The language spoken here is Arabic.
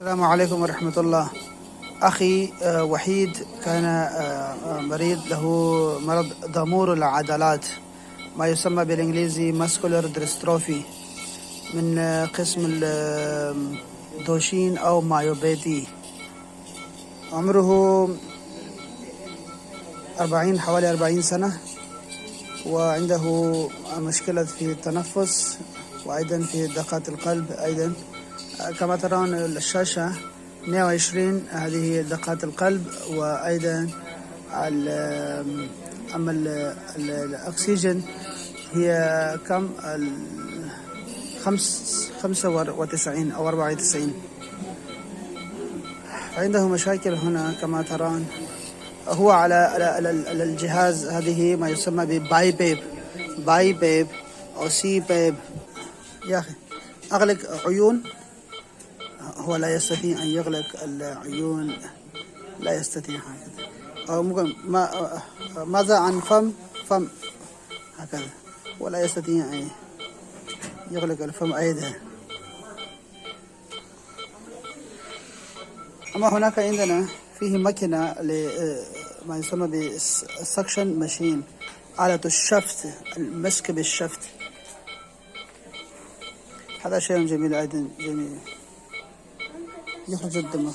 السلام عليكم ورحمة الله. أخي وحيد كان مريض، له مرض ضمور العضلات، ما يسمى بالإنجليزي ماسكولار ديستروفي، من قسم الدوشين أو مايوباثي. عمره حوالي 40 سنة، وعنده مشكلة في التنفس وأيضا في دقات القلب. أيضا كما ترون الشاشة 120، هذه دقات القلب، وأيضا أما الأكسجين هي كم 95 أو 94. عنده مشاكل هنا كما ترون. هو على الجهاز هذه ما يسمى باي بيب أو سي بيب. يا أخي أغلق عيون، هو لا يستطيع أن يغلق العيون، لا يستطيع هكذا. أو ممكن ماذا عن فم هكذا، ولا يستطيع أن يغلق الفم أيضا. أما هناك عندنا فيه ماكينة ما يسمى بالسكشن ماشين، آلة الشفط، المسك بالشفط. هذا شيء جميل أيضا، جميل، يخرج الدماغ.